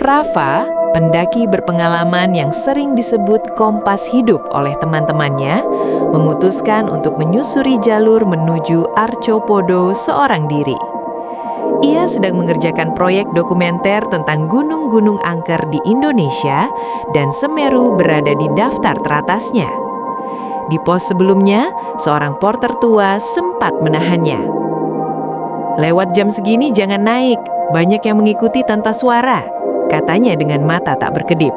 Rafa, pendaki berpengalaman yang sering disebut kompas hidup oleh teman-temannya, memutuskan untuk menyusuri jalur menuju Arcopodo seorang diri. Ia sedang mengerjakan proyek dokumenter tentang gunung-gunung angker di Indonesia dan Semeru berada di daftar teratasnya. Di pos sebelumnya, seorang porter tua sempat menahannya. "Lewat jam segini jangan naik, banyak yang mengikuti tanpa suara," katanya dengan mata tak berkedip.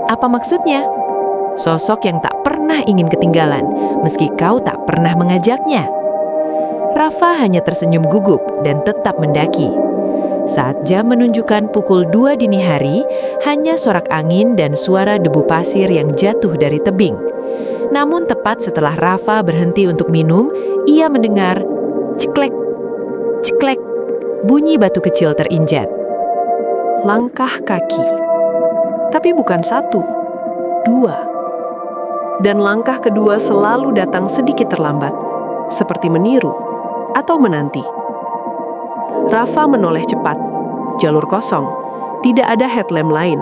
"Apa maksudnya?" "Sosok yang tak pernah ingin ketinggalan, meski kau tak pernah mengajaknya." Rafa hanya tersenyum gugup dan tetap mendaki. Saat jam menunjukkan pukul 2 dini hari, hanya sorak angin dan suara debu pasir yang jatuh dari tebing. Namun tepat setelah Rafa berhenti untuk minum, ia mendengar ceklek, ceklek, bunyi batu kecil terinjak. Langkah kaki. Tapi bukan satu, dua. Dan langkah kedua selalu datang sedikit terlambat, seperti meniru atau menanti. Rafa menoleh cepat, jalur kosong, tidak ada headlamp lain.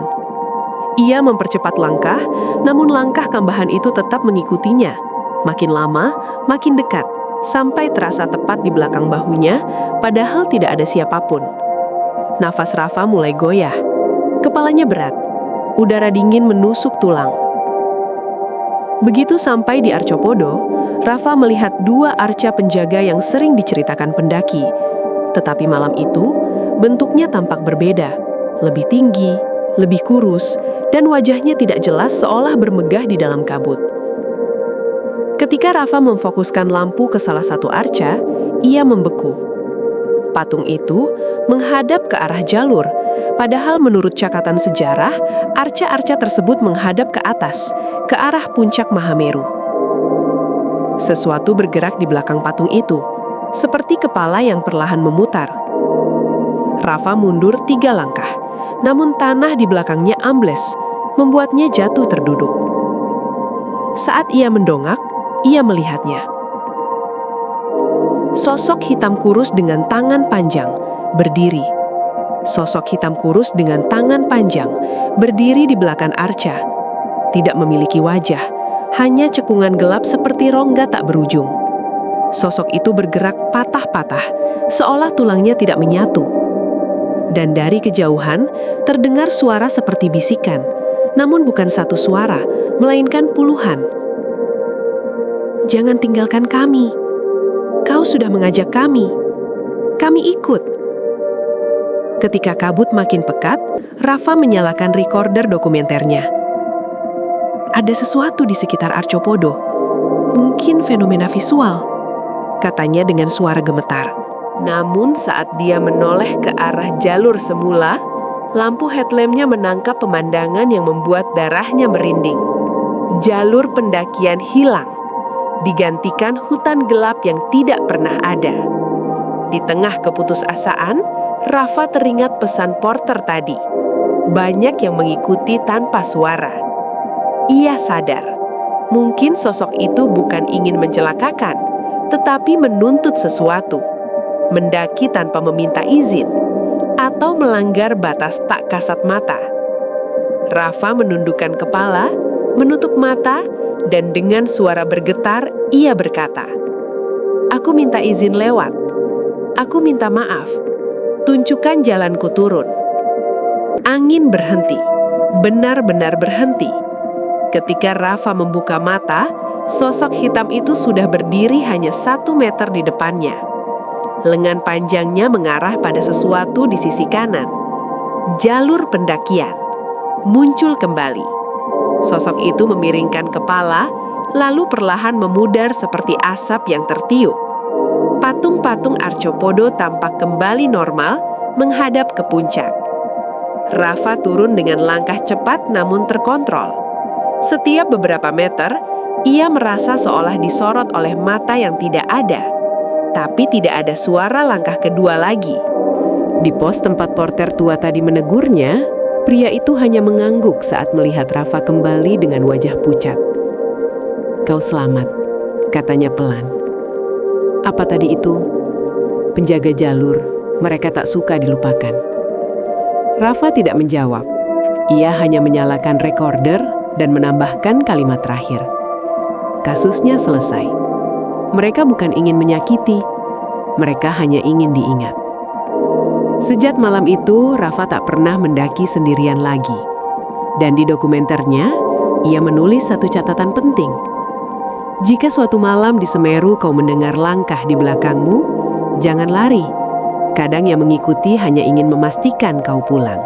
Ia mempercepat langkah, namun langkah kambahan itu tetap mengikutinya. Makin lama, makin dekat, sampai terasa tepat di belakang bahunya, padahal tidak ada siapapun. Nafas Rafa mulai goyah, kepalanya berat, udara dingin menusuk tulang. Begitu sampai di Arcopodo, Rafa melihat dua arca penjaga yang sering diceritakan pendaki. Tetapi malam itu, bentuknya tampak berbeda, lebih tinggi, lebih kurus, dan wajahnya tidak jelas seolah bermegah di dalam kabut. Ketika Rafa memfokuskan lampu ke salah satu arca, ia membeku. Patung itu menghadap ke arah jalur, padahal menurut catatan sejarah, arca-arca tersebut menghadap ke atas, ke arah puncak Mahameru. Sesuatu bergerak di belakang patung itu, seperti kepala yang perlahan memutar. Rafa mundur 3 langkah, namun tanah di belakangnya ambles, membuatnya jatuh terduduk. Saat ia mendongak, ia melihatnya. Sosok hitam kurus dengan tangan panjang, berdiri. Sosok hitam kurus dengan tangan panjang, berdiri di belakang arca. Tidak memiliki wajah, hanya cekungan gelap seperti rongga tak berujung. Sosok itu bergerak patah-patah, seolah tulangnya tidak menyatu. Dan dari kejauhan, terdengar suara seperti bisikan, namun bukan satu suara, melainkan puluhan. "Jangan tinggalkan kami. Kau sudah mengajak kami. Kami ikut." Ketika kabut makin pekat, Rafa menyalakan recorder dokumenternya. "Ada sesuatu di sekitar Arcopodo. Mungkin fenomena visual," katanya dengan suara gemetar. Namun saat dia menoleh ke arah jalur semula, lampu headlampnya menangkap pemandangan yang membuat darahnya merinding. Jalur pendakian hilang, digantikan hutan gelap yang tidak pernah ada. Di tengah keputusasaan, Rafa teringat pesan porter tadi. Banyak yang mengikuti tanpa suara. Ia sadar, mungkin sosok itu bukan ingin mencelakakan, tetapi menuntut sesuatu, mendaki tanpa meminta izin, atau melanggar batas tak kasat mata. Rafa menundukkan kepala, menutup mata, dan dengan suara bergetar, ia berkata, "Aku minta izin lewat. Aku minta maaf. Tunjukkan jalanku turun." Angin berhenti, benar-benar berhenti. Ketika Rafa membuka mata, sosok hitam itu sudah berdiri hanya 1 meter di depannya. Lengan panjangnya mengarah pada sesuatu di sisi kanan. Jalur pendakian muncul kembali. Sosok itu memiringkan kepala, lalu perlahan memudar seperti asap yang tertiup. Patung-patung Arcopodo tampak kembali normal, menghadap ke puncak. Rafa turun dengan langkah cepat namun terkontrol. Setiap beberapa meter, ia merasa seolah disorot oleh mata yang tidak ada. Tapi tidak ada suara langkah kedua lagi. Di pos tempat porter tua tadi menegurnya, pria itu hanya mengangguk saat melihat Rafa kembali dengan wajah pucat. "Kau selamat," katanya pelan. "Apa tadi itu?" "Penjaga jalur, mereka tak suka dilupakan." Rafa tidak menjawab. Ia hanya menyalakan recorder dan menambahkan kalimat terakhir. Kasusnya selesai. Mereka bukan ingin menyakiti, mereka hanya ingin diingat. Sejak malam itu, Rafa tak pernah mendaki sendirian lagi. Dan di dokumenternya, ia menulis satu catatan penting. Jika suatu malam di Semeru kau mendengar langkah di belakangmu, jangan lari. Kadang yang mengikuti hanya ingin memastikan kau pulang.